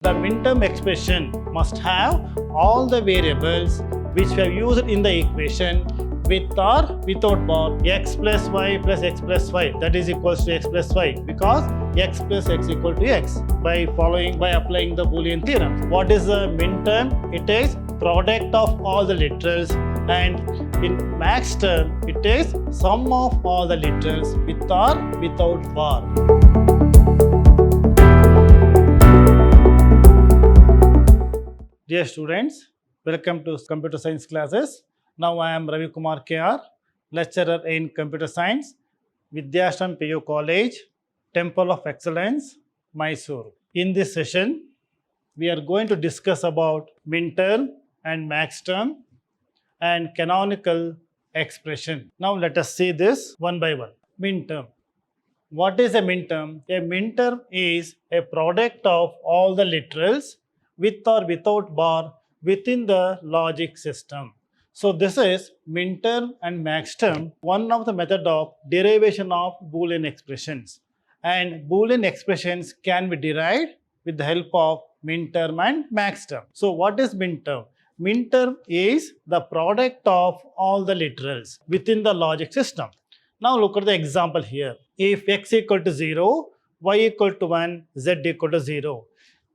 The Minterm expression must have all the variables which we have used in the equation with or without bar x plus y plus x plus y, that is equals to x plus y, because x plus x equal to x by applying the Boolean theorem. What is the Minterm? It is product of all the literals, and in Maxterm it is sum of all the literals with or without bar. Dear students, welcome to computer science classes. Now I am Ravi Kumar KR, lecturer in computer science, Vidhyaashram PU College, Temple of Excellence, Mysuru. In this session, we are going to discuss about Minterm and Maxterm and canonical expression. Now let us see this one by one. Minterm. What is a minterm? A minterm is a product of all the literals with or without bar within the logic system. So this is Minterm and Maxterm, one of the method of derivation of Boolean expressions. And Boolean expressions can be derived with the help of Minterm and Maxterm. So what is Minterm? Minterm is the product of all the literals within the logic system. Now look at the example here. If x equal to 0, y equal to 1, z equal to 0.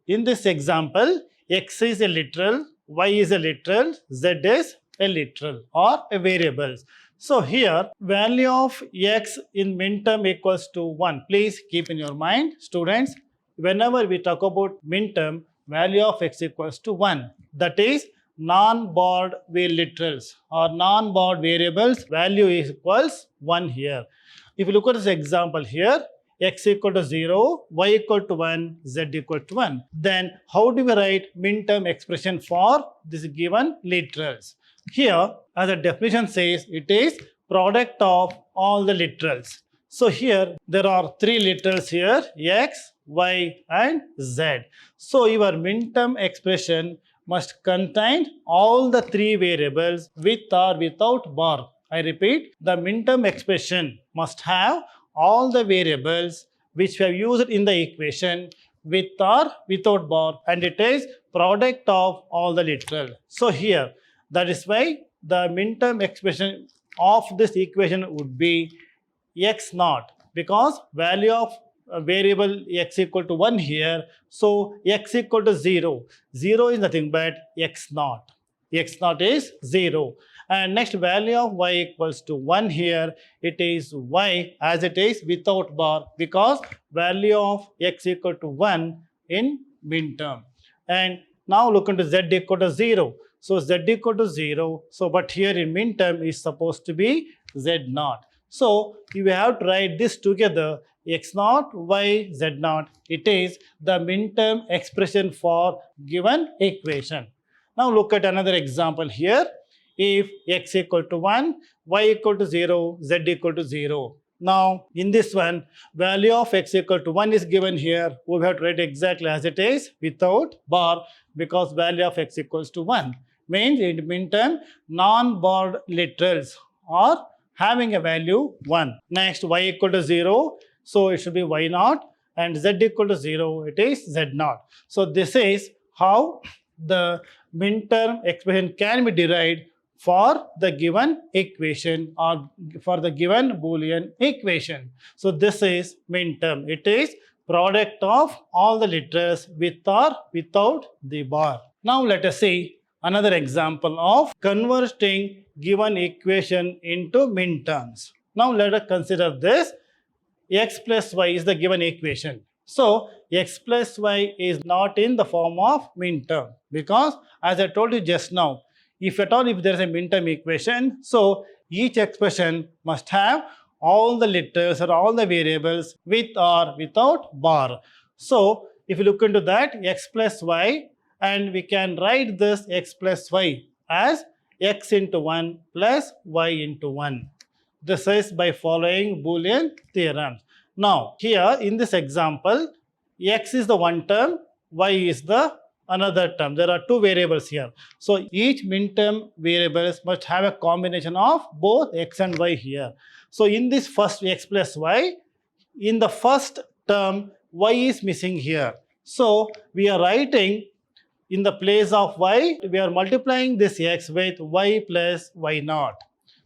In this example, x is a literal, y is a literal, z is a literal or a variables. So here value of x in minterm equals to 1. Please keep in your mind, students, whenever we talk about minterm, value of x equals to 1. That is non-barred literals or non-barred variables, value is equals 1 here. If you look at this example here, x equal to 0, y equal to 1, z equal to 1. Then how do we write minterm expression for this given literals? Here, as the definition says, it is product of all the literals. So here there are three literals here, x, y and z. So your minterm expression must contain all the three variables with or without bar. I repeat, the minterm expression must have all the variables which we have used in the equation with or without bar, and it is product of all the literal. So here, that is why the minterm expression of this equation would be x naught, because value of variable x equal to 1 here, so x equal to 0. 0 is nothing but x naught. X naught is 0. And next value of y equals to 1 here, it is y as it is without bar, because value of x equal to 1 in minterm. And now look into z equal to 0. So z equal to 0, so but here in minterm is supposed to be z naught. So you have to write this together, x naught, y, z naught. It is the minterm expression for given equation. Now look at another example here. If x equal to 1, y equal to 0, z equal to 0. Now, in this one, value of x equal to 1 is given here. We have to write exactly as it is without bar, because value of x equals to 1. Means in minterm, non-barred literals are having a value 1. Next, y equal to 0. So, it should be y naught, and z equal to 0, it is z naught. So, this is how the minterm expression can be derived for the given equation or for the given Boolean equation. So this is minterm. It is product of all the literals with or without the bar. Now let us see another example of converting given equation into minterms. Now let us consider this. X plus y is the given equation. So x plus y is not in the form of minterm, because as I told you just now, if at all if there is a minterm equation, so each expression must have all the literals or all the variables with or without bar. So if you look into that, x plus y, and we can write this x plus y as x into 1 plus y into 1. This is by following Boolean theorem. Now here in this example, x is the one term, y is the another term. There are two variables here. So each minterm variables must have a combination of both x and y here. So in this first x plus y, in the first term, y is missing here. So we are writing in the place of y, we are multiplying this x with y plus y naught.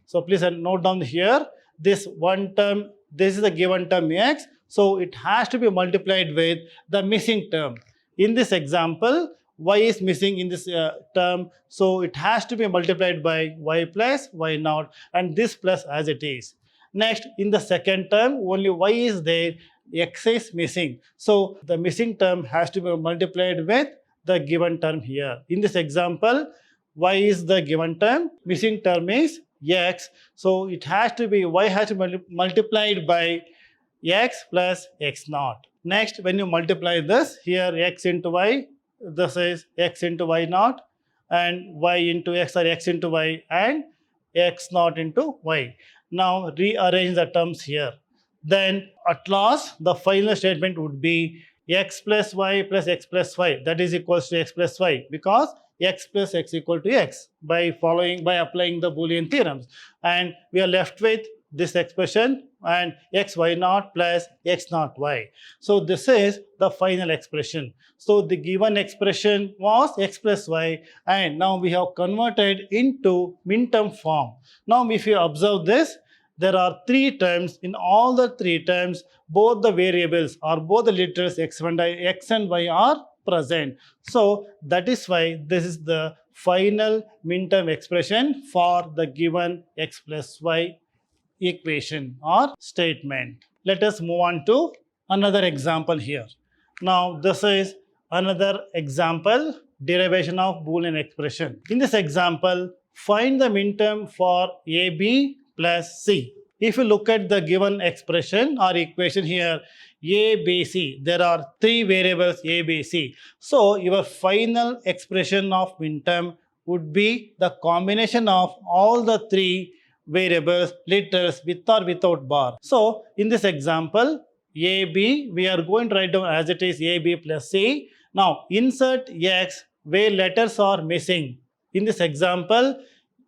So please note down here, this one term, this is the given term x, so it has to be multiplied with the missing term. In this example, y is missing in this term, so it has to be multiplied by y plus y naught, and this plus as it is. Next, in the second term, only y is there, x is missing. So the missing term has to be multiplied with the given term here. In this example, y is the given term, missing term is x. So it has to be, y has to be multiplied by x plus x naught. Next, when you multiply this, here x into y, this is x into y naught, and y into x, or x into y, and x naught into y. Now rearrange the terms here. Then at last, the final statement would be x plus y plus x plus y, that is equals to x plus y, because x plus x equal to x by applying the Boolean theorems. And we are left with this expression, and x y naught plus x naught y. So this is the final expression. So the given expression was x plus y, and now we have converted into Minterm form. Now if you observe this, there are three terms. In all the three terms, both the variables or both the literals x and y are present. So that is why this is the final Minterm expression for the given x plus y equation or statement. Let us move on to another example here. Now this is another example, derivation of Boolean expression. In this example, find the Minterm for AB plus C. If you look at the given expression or equation here, A, B, C, there are three variables A, B, C. So your final expression of Minterm would be the combination of all the three variables, literals, with or without bar. So in this example, AB, we are going to write down as it is AB plus C. Now insert x where letters are missing. In this example,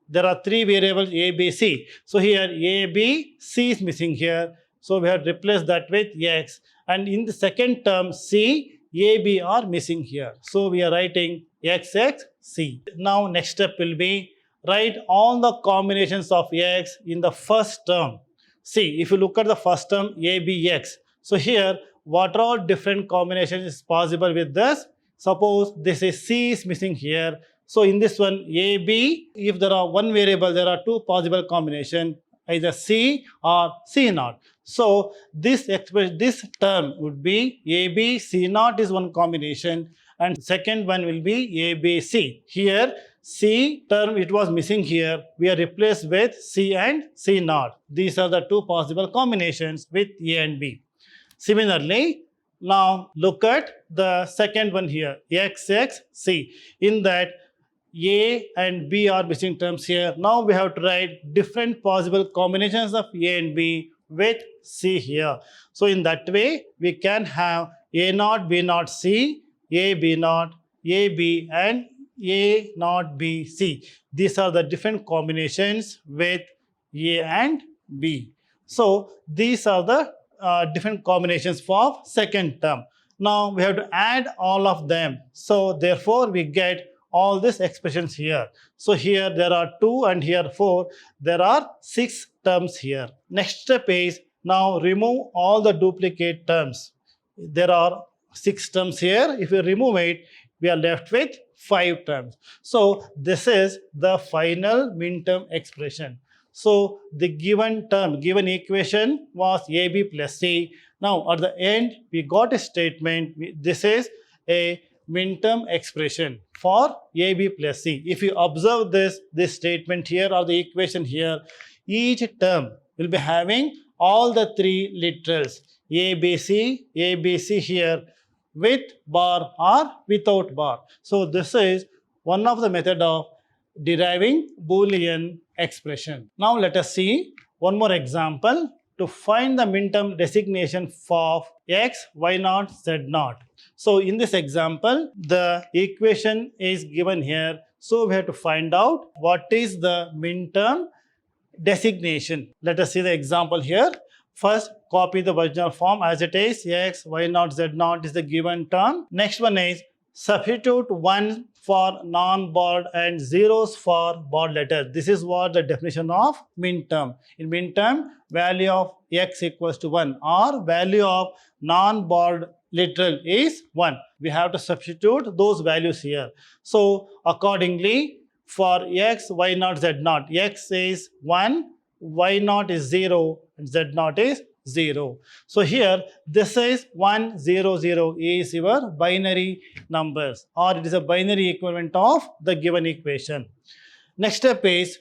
there are three variables A, B, C. So here A, B, C is missing here. So we have replaced that with x. And in the second term C, A, B are missing here. So we are writing x, x, C. Now next step will be write all the combinations of x in the first term. See, if you look at the first term A, B, x. So here, what are all different combinations is possible with this? Suppose this is C is missing here. So in this one, A, B, if there are one variable, there are two possible combinations, either C or C naught. So this term would be A, B, C naught is one combination, and second one will be A, B, C. Here, C term, it was missing here. We are replaced with C and C naught. These are the two possible combinations with A and B. Similarly, now look at the second one here, X, X, C. In that, A and B are missing terms here. Now we have to write different possible combinations of A and B with C here. So in that way, we can have A naught, B naught, C, A, B naught, A, B, and A naught, B, C. These are the different combinations with A and B. So these are the different combinations for second term. Now we have to add all of them. So therefore, we get all these expressions here. So here there are 2 and here 4. There are 6 terms here. Next step is now remove all the duplicate terms. There are 6 terms here. If we remove it, we are left with 5 terms. So this is the final Minterm expression. So the given term, given equation was AB plus C. Now at the end, we got a statement. This is a Minterm expression for AB plus C. If you observe this statement here or the equation here, each term will be having all the 3 literals ABC here with bar or without bar. So this is one of the method of deriving Boolean expression. Now let us see one more example to find the Minterm designation for x, y naught, z naught. So in this example, the equation is given here. So we have to find out what is the Minterm designation. Let us see the example here. First, copy the original form as it is. X, Y naught, Z naught is the given term. Next one is substitute 1 for non-bold and zeros for bold letters. This is what the definition of minterm. In minterm, value of x equals to 1 or value of non-bold literal is 1. We have to substitute those values here. So accordingly, for x, y naught, z naught, x is 1, y naught is 0, and z naught is 0. So here this is 1, 0, 0 is your binary numbers, or it is a binary equivalent of the given equation. Next step is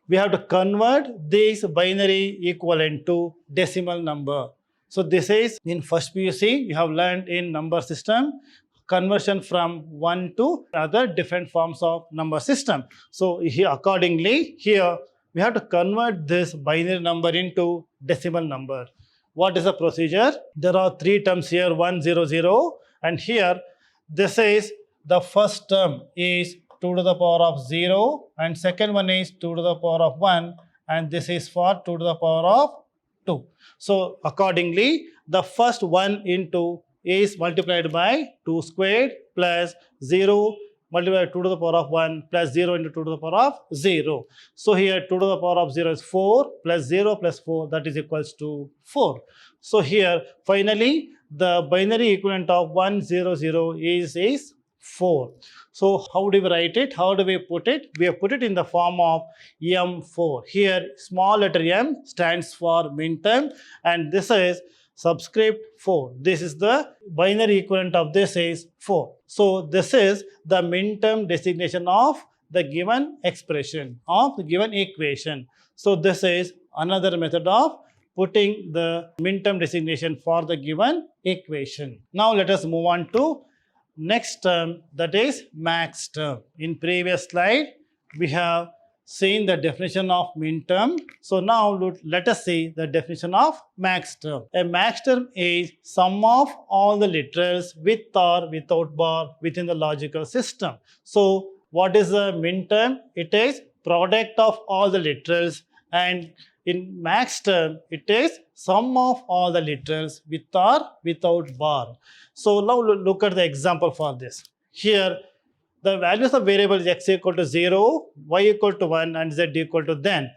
we have to convert this binary equivalent to decimal number. So this is in first PUC you have learned in number system conversion from one to other different forms of number system. So here accordingly here we have to convert this binary number into decimal number. What is the procedure? There are three terms here, 1, 0, 0, and here this is the first term is 2 to the power of 0, and second one is 2 to the power of 1, and this is for 2 to the power of 2. So accordingly, the first 1 into is multiplied by 2 squared plus 0 multiplied by 2 to the power of 1 plus 0 into 2 to the power of 0. So here 2 to the power of 0 is 4 plus 0 plus 4, that is equals to 4. So here finally the binary equivalent of 1, 0, 0 is 4. So how do we write it? How do we put it? We have put it in the form of M4. Here small letter m stands for minterm, and this is subscript 4. This is the binary equivalent of this is 4. So this is the minterm designation of the given expression of the given equation. So this is another method of putting the minterm designation for the given equation. Now let us move on to next term, that is max term. In previous slide we have seen the definition of minterm. So now let us see the definition of max term. A max term is sum of all the literals with or without bar within the logical system. So what is a minterm? It is product of all the literals, and in max term it is sum of all the literals with or without bar. So now look at the example for this. Here the values of variables x equal to 0, y equal to 1, and z equal to then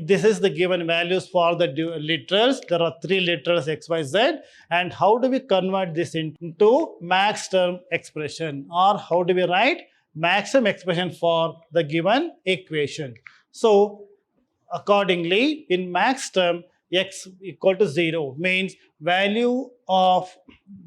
this is the given values for the literals. There are 3 literals x, y, z, and how do we convert this into max term expression, or how do we write maximum expression for the given equation? So accordingly in max term x equal to 0 means value of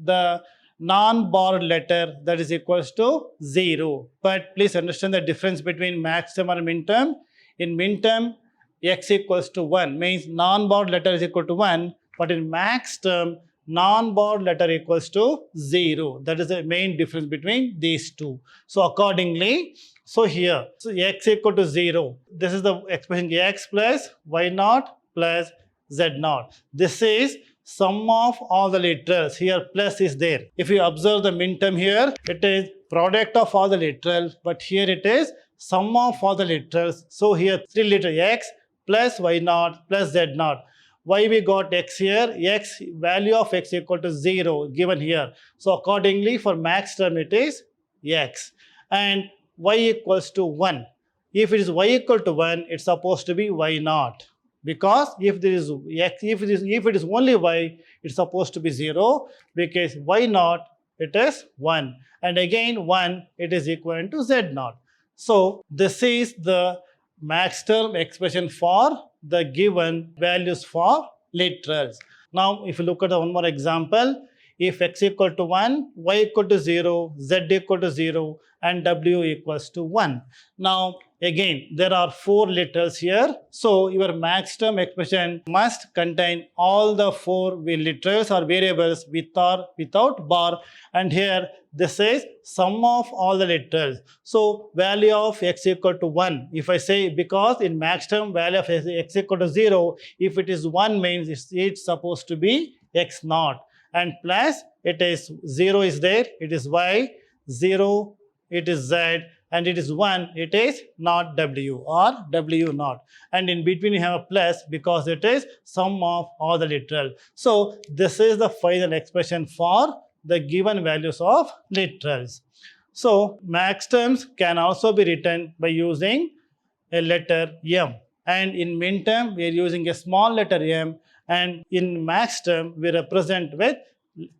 the non-borrowed letter, that is equals to 0. But please understand the difference between max term and minterm. In minterm x equals to 1 means non-borrowed letter is equal to 1, but in max term non-borrowed letter equals to 0. That is the main difference between these two. So accordingly, so here so x equal to 0, this is the expression x plus y naught plus z naught. This is sum of all the literals. Here plus is there. If you observe the minterm here, it is product of all the literals, but here it is sum of all the literals. So here 3 literal x plus y naught plus z naught. Why we got x here? X value of x equal to 0 given here. So accordingly for max term it is x, and y equals to 1. If it is y equal to 1, it's supposed to be y naught. Because if there is x, if it is only y, it's supposed to be 0, because y naught it is 1, and again 1 it is equivalent to z naught. So this is the max term expression for the given values for literals. Now if you look at one more example, if x equal to 1, y equal to 0, z equal to 0, and w equals to 1. Now again there are 4 literals here, so your max term expression must contain all the 4 literals or variables with or without bar, and here this is sum of all the literals. So value of x equal to 1, if I say, because in max term value of x equal to 0, if it is 1 means it's supposed to be x naught, and plus it is 0 is there, it is y, 0 it is z, and it is 1, it is not W or W not. And in between you have a plus because it is sum of all the literal. So this is the final expression for the given values of literals. So max terms can also be written by using a letter M. And in Minterm, we are using a small letter m, and in Maxterm, we represent with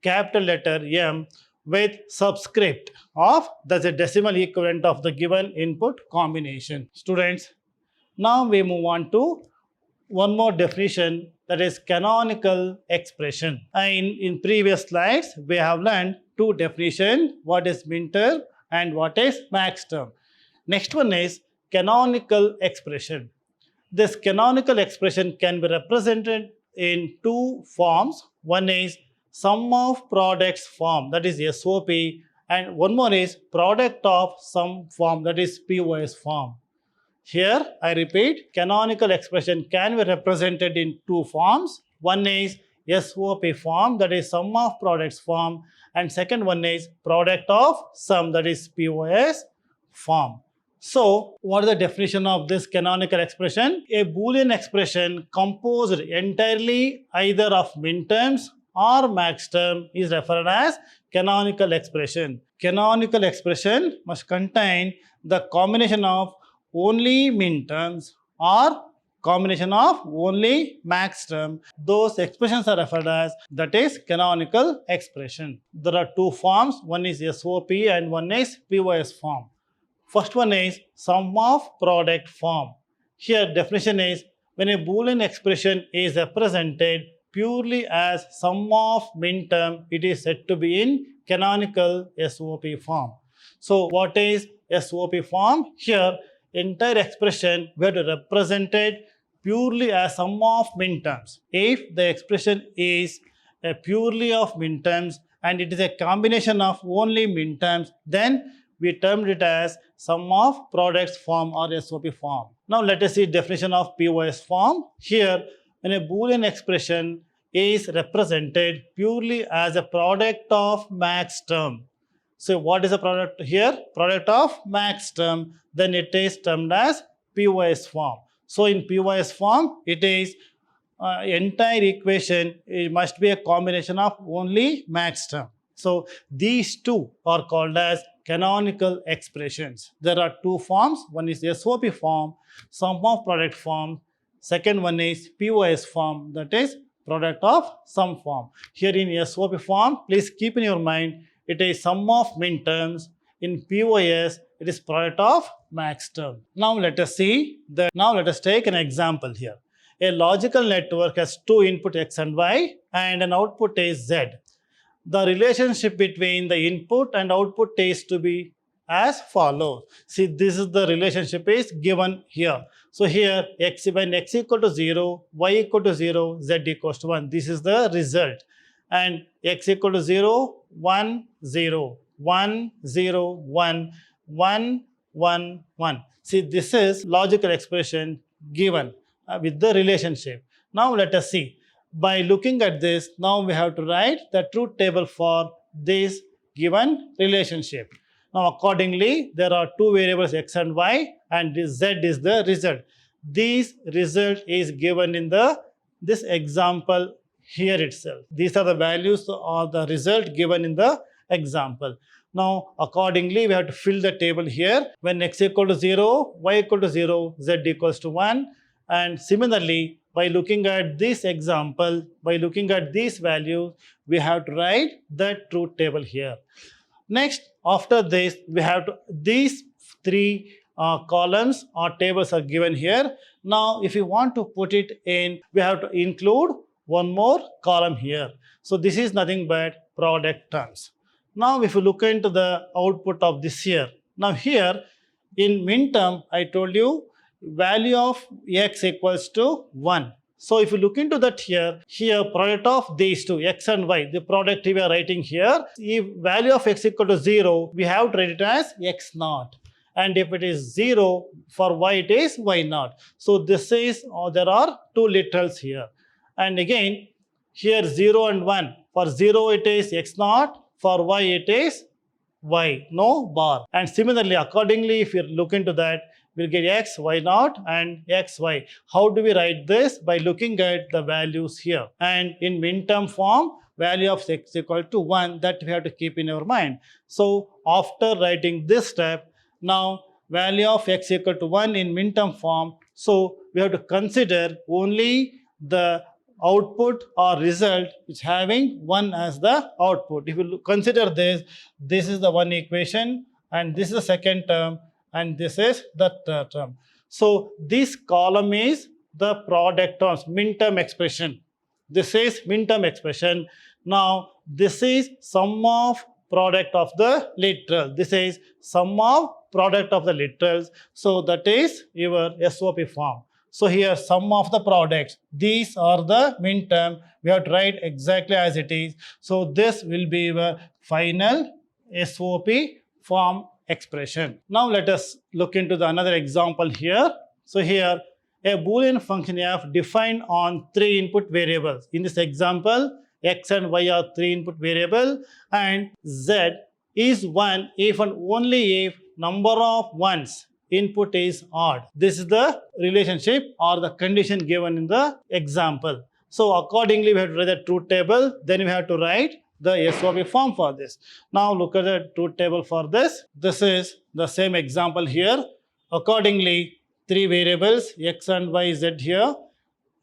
capital letter M with subscript of, that's a decimal equivalent of the given input combination. Students, now we move on to one more definition, that is canonical expression. And in previous slides, we have learned two definitions, what is Minterm and what is Maxterm. Next one is canonical expression. This canonical expression can be represented in two forms. One is sum of products form, that is SOP, and one more is product of sum form, that is POS form. Here, I repeat, canonical expression can be represented in two forms. One is SOP form, that is sum of products form, and second one is product of sum, that is POS form. So, what is the definition of this canonical expression? A Boolean expression composed entirely either of minterms or maxterm is referred as canonical expression. Canonical expression must contain the combination of only minterms or combination of only maxterm. Those expressions are referred as, that is, canonical expression. There are two forms, one is SOP and one is POS form. First one is sum of product form. Here definition is, when a Boolean expression is represented purely as sum of minterm, it is said to be in canonical SOP form. So what is SOP form? Here entire expression we have to represent it purely as sum of minterms. If the expression is a purely of minterms and it is a combination of only minterms, then we termed it as sum of products form or SOP form. Now let us see definition of POS form. Here, when a Boolean expression is represented purely as a product of maxterm. So what is the product here? Product of maxterm, then it is termed as POS form. So in POS form, it is entire equation, it must be a combination of only maxterm. So these two are called as canonical expressions. There are two forms. One is SOP form, sum of product form. Second one is POS form, that is product of sum form. Here in SOP form, please keep in your mind, it is sum of minterms. In POS, it is product of maxterm. Now let us see that. Now let us take an example here. A logical network has two input X and Y and an output is Z. The relationship between the input and output is to be as follows. See, this is the relationship is given here. So here, when X equal to 0, Y equal to 0, Z equals to 1. This is the result. And X equal to 0, 1, 0, 1, 0, 1, 1, 1, 1. See, this is logical expression given with the relationship. Now let us see. By looking at this, now we have to write the truth table for this given relationship. Now accordingly, there are two variables X and Y, and this Z is the result. This result is given in this example here itself. These are the values or the result given in the example. Now accordingly, we have to fill the table here. When X equal to 0, Y equal to 0, Z equals to 1. And similarly, by looking at this example, by looking at these values, we have to write the truth table here. Next, after this, we have to, these three columns or tables are given here. Now, if you want to put it in, we have to include one more column here. So this is nothing but product terms. Now, if you look into the output of this here, now here in minterm, I told you value of X equals to 1. So if you look into that here product of these two, X and Y, the product we are writing here, if value of X equal to 0, we have to write it as X naught. And if it is 0, for Y it is Y naught. So this is, there are two literals here. And again, here 0 and 1. For 0 it is X naught, for Y it is y, no bar. And similarly, accordingly, if you look into that, we'll get x, y naught and x, y. How do we write this? By looking at the values here. And in minterm form, value of x equal to 1, that we have to keep in our mind. So after writing this step, now value of x equal to 1 in minterm form, so we have to consider only the output or result is having 1 as the output. If you consider this, this is the one equation and this is the second term and this is the third term. So this column is the product terms, minterm expression. This is minterm expression. Now this is sum of product of the literal. This is sum of product of the literals. So that is your SOP form. So here sum of the products. These are the minterm. We have to write exactly as it is. So this will be your final SOP form expression. Now let us look into the another example here. So here a Boolean function f defined on 3 input variables. In this example, x and y are 3 input variable and z is 1 if and only if number of ones input is odd. This is the relationship or the condition given in the example. So accordingly, we have to write the truth table. Then we have to write the SOP form for this. Now look at the truth table for this. This is the same example here. Accordingly, 3 variables x and y, z here,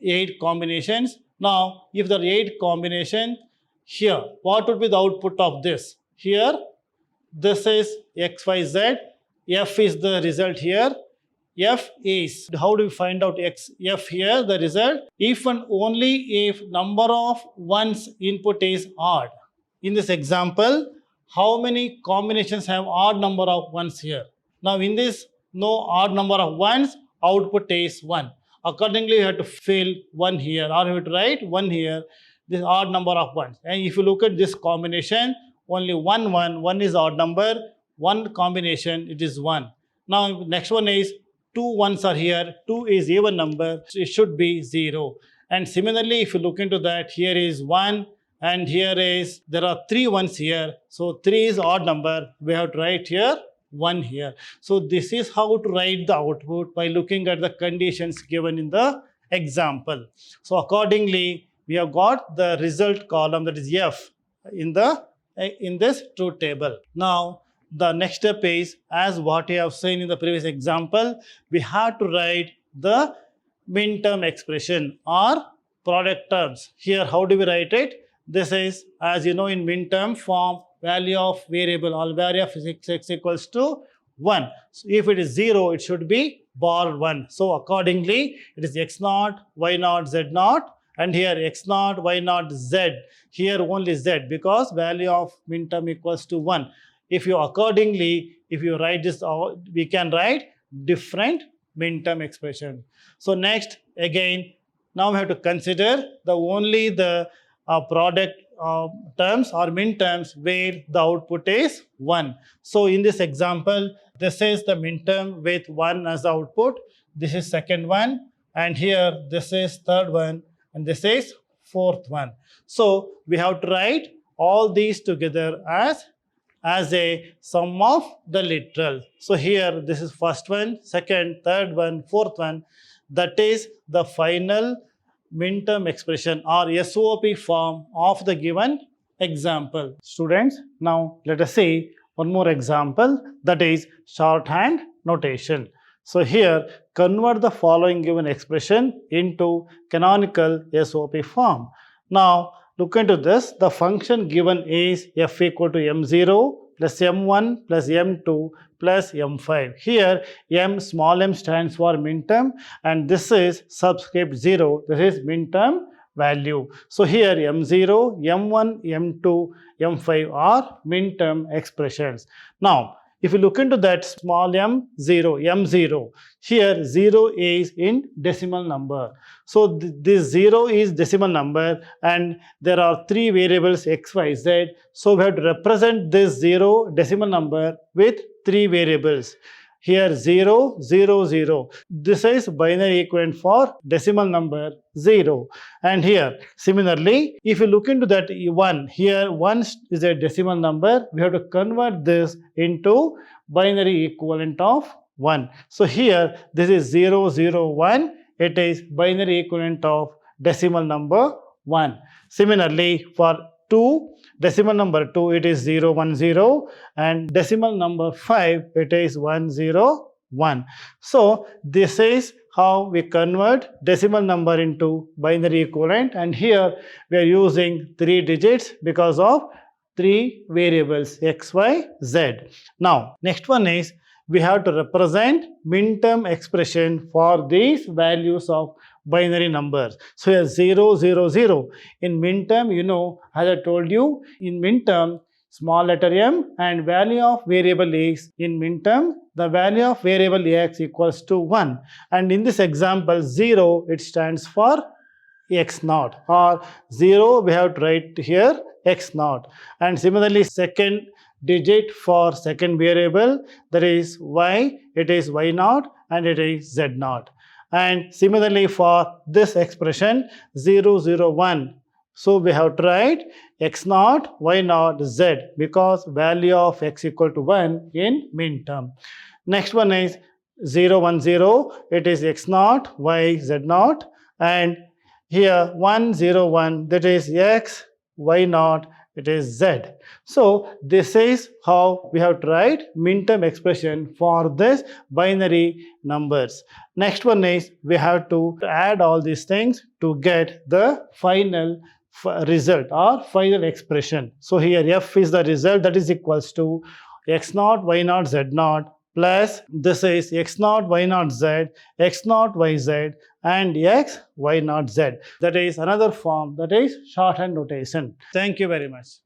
8 combinations. Now, if there are 8 combinations here, what would be the output of this? Here, this is x, y, z. F is the result here. F is, how do we find out F here, the result? If and only if number of ones input is odd. In this example, how many combinations have odd number of ones here? Now in this, no odd number of ones, output is 1. Accordingly, you have to fill 1 here or you have to write 1 here, this odd number of ones. And if you look at this combination, only 1 is odd number, 1 combination, it is 1. Now next one is 2 ones are here, 2 is even number, so it should be 0. And similarly, if you look into that, here is 1 and here is, there are 3 ones here. So 3 is odd number, we have to write here 1 here. So this is how to write the output by looking at the conditions given in the example. So accordingly, we have got the result column, that is F, in this truth table. Now the next step is, as what you have seen in the previous example, we have to write the minterm expression or product terms. Here, how do we write it? This is, as you know, in minterm form, value of variable or value of x equals to 1. So if it is 0, it should be bar 1. So accordingly, it is x naught, y naught, z naught, and here x naught, y naught, z. Here only z, because value of minterm equals to 1. If you accordingly, if you write this out, we can write different minterm expression. So next, again, now we have to consider only the product terms or minterms where the output is 1. So in this example, this is the minterm with 1 as the output. This is second one, and here this is third one, and this is fourth one. So we have to write all these together as a sum of the literal. So here this is first one, second, third one, fourth one. That is the final minterm expression or SOP form of the given example. Students, now let us see one more example, that is shorthand notation. So here, convert the following given expression into canonical SOP form. Now look into this. The function given is f equal to m0 plus m1 plus m2 plus m5. Here m, small m, stands for minterm, and this is subscript 0. This is minterm value. So here m0, m1, m2, m5 are minterm expressions. Now if you look into that small m0, m0, here 0 is in decimal number. So this 0 is decimal number, and there are 3 variables x, y, z. So we have to represent this 0 decimal number with 3 variables. here 0, 0, 0. This is binary equivalent for decimal number 0. And here, similarly, if you look into that 1, here 1 is a decimal number. We have to convert this into binary equivalent of 1. So here, this is 0, 0, 1. It is binary equivalent of decimal number 1. Similarly, for 2, decimal number 2, it is 0, 1, 0, and decimal number 5, it is 1, 0, 1. So this is how we convert decimal number into binary equivalent, and here we are using 3 digits because of 3 variables x, y, z. Now, next one is we have to represent Minterm expression for these values of binary numbers. So here 0, 0, 0. In Minterm, you know, as I told you, in Minterm, small letter m and value of variable x. In Minterm, the value of variable x equals to 1. And in this example, 0, it stands for x naught, or 0, we have to write here x naught. And similarly, second digit for second variable, that is y, it is y naught and it is z naught. And similarly for this expression 0, 0, 1, so we have to write x naught, y naught, z, because value of x equal to 1 in Minterm. Next one is 0, 1, 0, it is x naught, y, z naught, and here 1, 0, 1, that is x, y naught, it is z. So this is how we have to write Minterm expression for this binary numbers. Next one is we have to add all these things to get the final result or final expression. So here f is the result, that is equals to x naught, y naught, z naught, plus this is x naught, y naught, z, x naught, y, z, and x, y naught, z. That is another form, that is shorthand notation. Thank you very much.